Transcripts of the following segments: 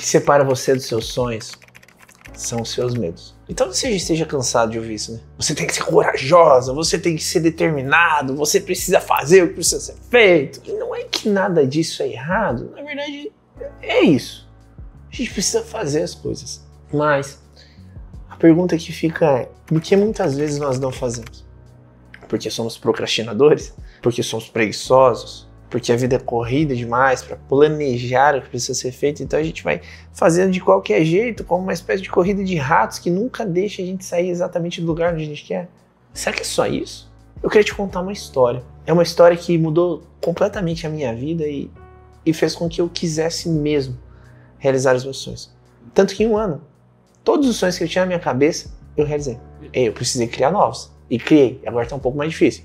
separa você dos seus sonhos são os seus medos. Então não esteja cansado de ouvir isso, né? Você tem que ser corajosa, você tem que ser determinado, você precisa fazer o que precisa ser feito. E não é que nada disso é errado, na verdade é isso. A gente precisa fazer as coisas. Mas a pergunta que fica é, por que muitas vezes nós não fazemos? Porque somos procrastinadores? Porque somos preguiçosos? Porque a vida é corrida demais para planejar o que precisa ser feito, então a gente vai fazendo de qualquer jeito, como uma espécie de corrida de ratos que nunca deixa a gente sair exatamente do lugar onde a gente quer. Será que é só isso? Eu queria te contar uma história. É uma história que mudou completamente a minha vida e fez com que eu quisesse mesmo realizar os meus sonhos. Tanto que em um ano, todos os sonhos que eu tinha na minha cabeça, eu realizei. Eu precisei criar novos. E criei. Agora está um pouco mais difícil.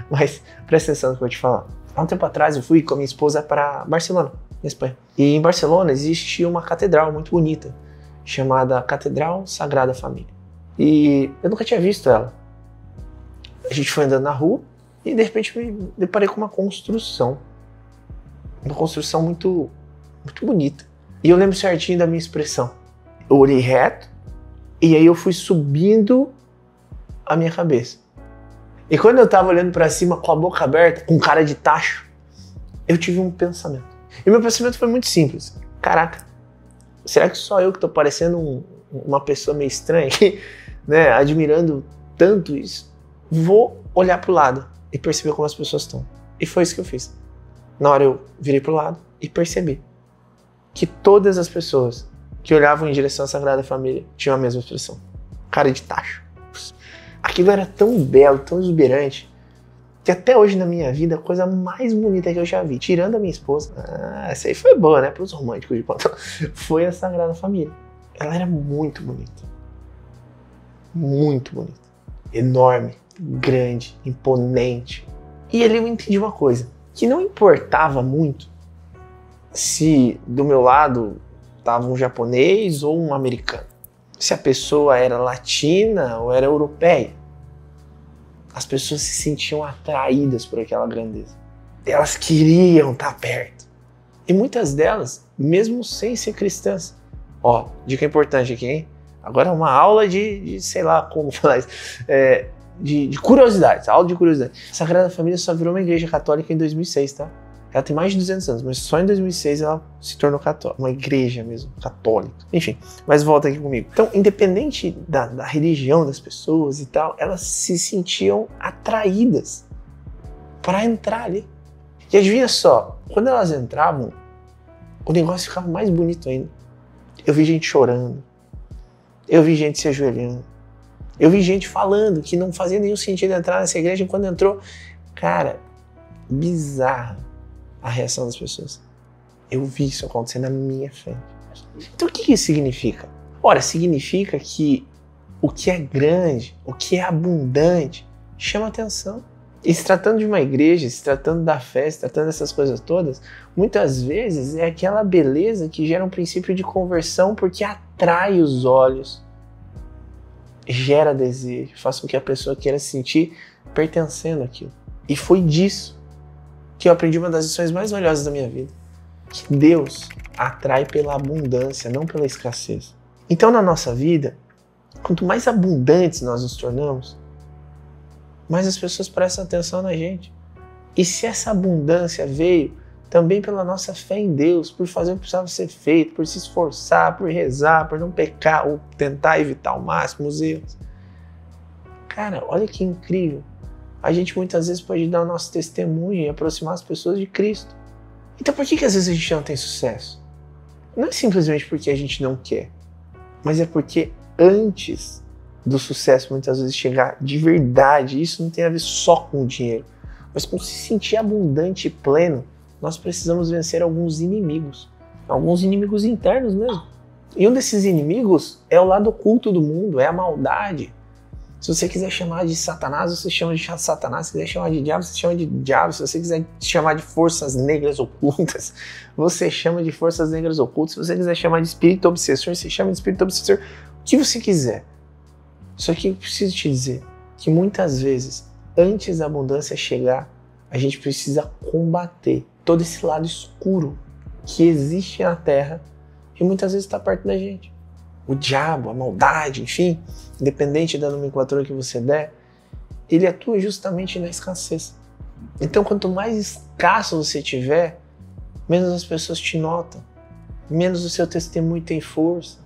Mas presta atenção no que eu vou te falar. Há um tempo atrás eu fui com a minha esposa para Barcelona, na Espanha. E em Barcelona existe uma catedral muito bonita, chamada Catedral Sagrada Família. E eu nunca tinha visto ela. A gente foi andando na rua e de repente me deparei com uma construção. Uma construção muito, muito bonita. E eu lembro certinho da minha expressão. Eu olhei reto e aí eu fui subindo a minha cabeça. E quando eu tava olhando pra cima com a boca aberta, com cara de tacho, eu tive um pensamento. E meu pensamento foi muito simples. Caraca, será que só eu que tô parecendo uma pessoa meio estranha aqui, né, admirando tanto isso? Vou olhar pro lado e perceber como as pessoas estão. E foi isso que eu fiz. Na hora eu virei pro lado e percebi que todas as pessoas que olhavam em direção à Sagrada Família tinham a mesma expressão. Cara de tacho. Aquilo era tão belo, tão exuberante, que até hoje na minha vida a coisa mais bonita que eu já vi, tirando a minha esposa, essa aí foi boa, né, para os românticos de plantão, foi a Sagrada Família. Ela era muito bonita. Muito bonita. Enorme, grande, imponente. E ali eu entendi uma coisa, que não importava muito se do meu lado estava um japonês ou um americano. Se a pessoa era latina ou era europeia. As pessoas se sentiam atraídas por aquela grandeza. Elas queriam estar perto. E muitas delas, mesmo sem ser cristãs. Ó, dica importante aqui, hein? Agora é uma aula de sei lá como falar isso. De curiosidades, aula de curiosidade. A Sagrada Família só virou uma igreja católica em 2006, tá? Ela tem mais de 200 anos, mas só em 2006 ela se tornou católica. Uma igreja mesmo, católica. Enfim, mas volta aqui comigo. Então, independente da religião das pessoas e tal, elas se sentiam atraídas para entrar ali. E adivinha só, quando elas entravam, o negócio ficava mais bonito ainda. Eu vi gente chorando. Eu vi gente se ajoelhando. Eu vi gente falando que não fazia nenhum sentido entrar nessa igreja. E quando entrou, cara, bizarra a reação das pessoas. Eu vi isso acontecer na minha frente. Então o que isso significa? Ora, significa que o que é grande, o que é abundante, chama atenção. E se tratando de uma igreja, se tratando da fé, se tratando dessas coisas todas, muitas vezes é aquela beleza que gera um princípio de conversão porque atrai os olhos, gera desejo, faz com que a pessoa queira se sentir pertencendo àquilo. E foi disso que eu aprendi uma das lições mais valiosas da minha vida. Que Deus atrai pela abundância, não pela escassez. Então na nossa vida, quanto mais abundantes nós nos tornamos, mais as pessoas prestam atenção na gente. E se essa abundância veio também pela nossa fé em Deus, por fazer o que precisava ser feito, por se esforçar, por rezar, por não pecar, ou tentar evitar ao máximo os erros. Cara, olha que incrível. A gente muitas vezes pode dar o nosso testemunho e aproximar as pessoas de Cristo. Então por que às vezes a gente não tem sucesso? Não é simplesmente porque a gente não quer, mas é porque antes do sucesso muitas vezes chegar de verdade, isso não tem a ver só com o dinheiro, mas com se sentir abundante e pleno, nós precisamos vencer alguns inimigos internos mesmo. E um desses inimigos é o lado oculto do mundo, é a maldade. Se você quiser chamar de Satanás, você chama de Satanás. Se quiser chamar de diabo, você chama de diabo. Se você quiser chamar de forças negras ocultas, você chama de forças negras ocultas. Se você quiser chamar de espírito obsessor, você chama de espírito obsessor. O que você quiser. Só que eu preciso te dizer que muitas vezes, antes da abundância chegar, a gente precisa combater todo esse lado escuro que existe na Terra e muitas vezes está perto da gente. O diabo, a maldade, enfim, independente da nomenclatura que você der, ele atua justamente na escassez. Então, quanto mais escasso você tiver, menos as pessoas te notam, menos o seu testemunho tem força,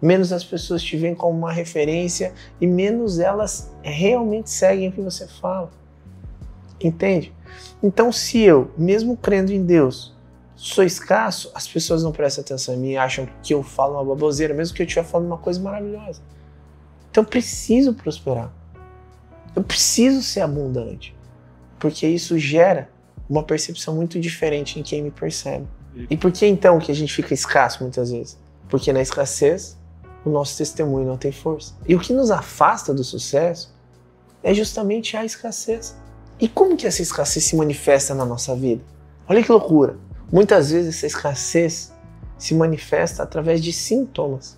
menos as pessoas te veem como uma referência e menos elas realmente seguem o que você fala. Entende? Então, se eu, mesmo crendo em Deus, sou escasso, as pessoas não prestam atenção em mim e acham que eu falo uma baboseira, mesmo que eu estiver falando uma coisa maravilhosa. Então, eu preciso prosperar. Eu preciso ser abundante. Porque isso gera uma percepção muito diferente em quem me percebe. E por que então que a gente fica escasso muitas vezes? Porque na escassez, o nosso testemunho não tem força. E o que nos afasta do sucesso é justamente a escassez. E como que essa escassez se manifesta na nossa vida? Olha que loucura! Muitas vezes essa escassez se manifesta através de sintomas.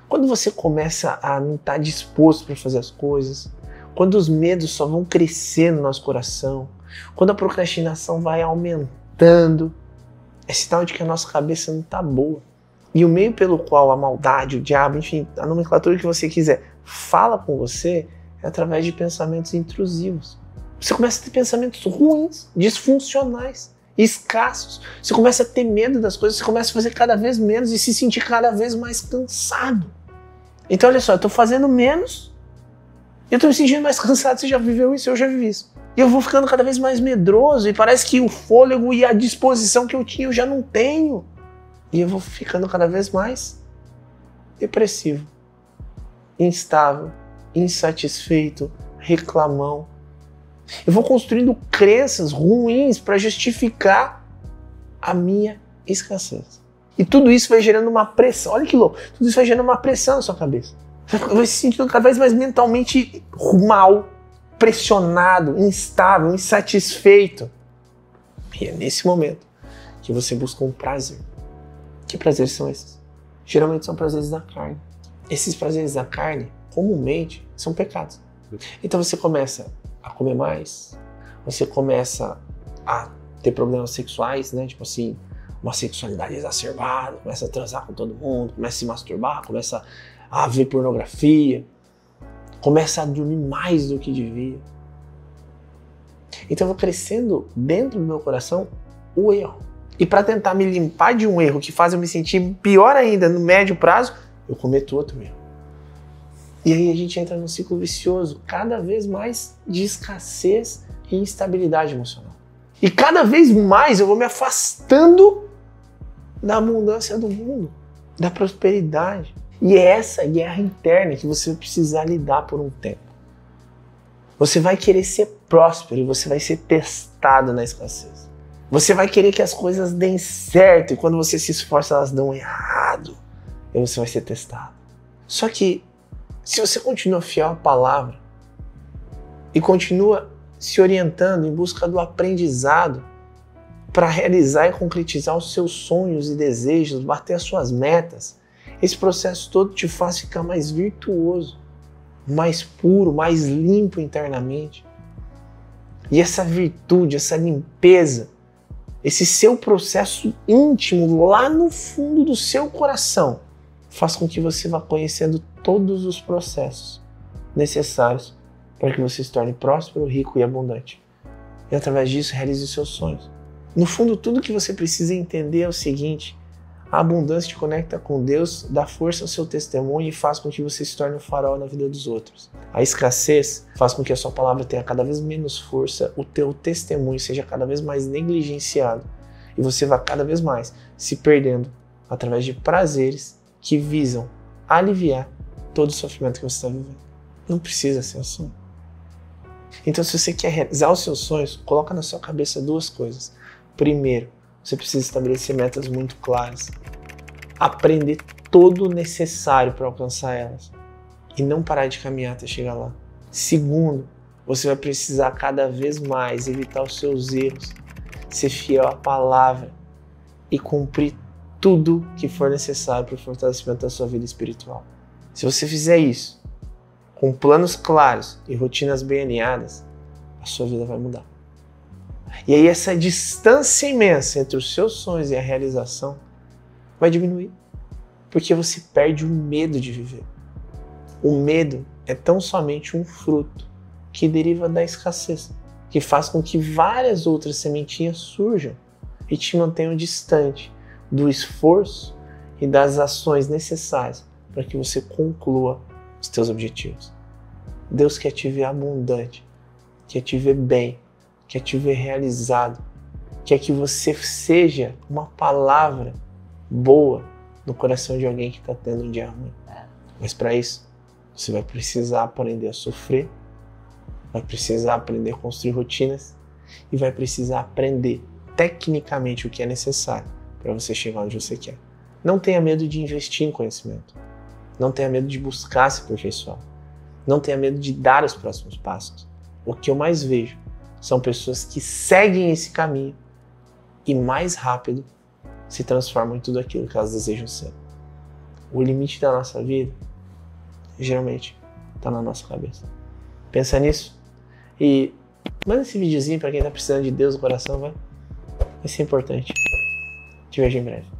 Quando você começa a não estar disposto para fazer as coisas, quando os medos só vão crescendo no nosso coração, quando a procrastinação vai aumentando, é sinal de que a nossa cabeça não está boa. E o meio pelo qual a maldade, o diabo, enfim, a nomenclatura que você quiser, fala com você é através de pensamentos intrusivos. Você começa a ter pensamentos ruins, disfuncionais, escassos. Você começa a ter medo das coisas, você começa a fazer cada vez menos e se sentir cada vez mais cansado. Então, olha só, eu estou fazendo menos e eu estou me sentindo mais cansado. Você já viveu isso? Eu já vivi isso. E eu vou ficando cada vez mais medroso e parece que o fôlego e a disposição que eu tinha eu já não tenho. E eu vou ficando cada vez mais depressivo, instável, insatisfeito, reclamão. Eu vou construindo crenças ruins para justificar a minha escassez. E tudo isso vai gerando uma pressão. Olha que louco. Tudo isso vai gerando uma pressão na sua cabeça. Você vai se sentindo cada vez mais mentalmente mal, pressionado, instável, insatisfeito. E é nesse momento que você busca um prazer. Que prazeres são esses? Geralmente são prazeres da carne. Esses prazeres da carne, comumente, são pecados. Então você começa a comer mais, você começa a ter problemas sexuais, né? Tipo assim, uma sexualidade exacerbada, começa a transar com todo mundo, começa a se masturbar, começa a ver pornografia, começa a dormir mais do que devia. Então eu vou crescendo dentro do meu coração o erro. E para tentar me limpar de um erro que faz eu me sentir pior ainda no médio prazo, eu cometo outro erro. E aí a gente entra num ciclo vicioso, cada vez mais de escassez e instabilidade emocional. E cada vez mais eu vou me afastando da abundância do mundo, da prosperidade. E é essa guerra interna que você vai precisar lidar por um tempo. Você vai querer ser próspero e você vai ser testado na escassez. Você vai querer que as coisas deem certo e quando você se esforça elas dão errado. E você vai ser testado. Só que se você continua fiel à palavra e continua se orientando em busca do aprendizado para realizar e concretizar os seus sonhos e desejos, bater as suas metas, esse processo todo te faz ficar mais virtuoso, mais puro, mais limpo internamente. E essa virtude, essa limpeza, esse seu processo íntimo lá no fundo do seu coração faz com que você vá conhecendo todos os processos necessários para que você se torne próspero, rico e abundante. E através disso realize os seus sonhos. No fundo, tudo que você precisa entender é o seguinte: a abundância te conecta com Deus, dá força ao seu testemunho e faz com que você se torne um farol na vida dos outros. A escassez faz com que a sua palavra tenha cada vez menos força, o teu testemunho seja cada vez mais negligenciado e você vá cada vez mais se perdendo através de prazeres que visam aliviar todo o sofrimento que você está vivendo. Não precisa ser assim. Então, se você quer realizar os seus sonhos, coloca na sua cabeça duas coisas. Primeiro, você precisa estabelecer metas muito claras. Aprender todo o necessário para alcançar elas. E não parar de caminhar até chegar lá. Segundo, você vai precisar cada vez mais evitar os seus erros, ser fiel à palavra e cumprir tudo que for necessário para o fortalecimento da sua vida espiritual. Se você fizer isso, com planos claros e rotinas bem alinhadas, a sua vida vai mudar. E aí essa distância imensa entre os seus sonhos e a realização vai diminuir. Porque você perde o medo de viver. O medo é tão somente um fruto que deriva da escassez, que faz com que várias outras sementinhas surjam e te mantenham distante do esforço e das ações necessárias para que você conclua os teus objetivos. Deus quer te ver abundante, quer te ver bem, quer te ver realizado, quer que você seja uma palavra boa no coração de alguém que está tendo um dia ruim. Mas para isso, você vai precisar aprender a sofrer, vai precisar aprender a construir rotinas e vai precisar aprender tecnicamente o que é necessário para você chegar onde você quer. Não tenha medo de investir em conhecimento. Não tenha medo de buscar se aperfeiçoar. Não tenha medo de dar os próximos passos. O que eu mais vejo são pessoas que seguem esse caminho e mais rápido se transformam em tudo aquilo que elas desejam ser. O limite da nossa vida geralmente está na nossa cabeça. Pensa nisso e manda esse videozinho para quem está precisando de Deus no coração, vai ser importante. Te vejo em breve.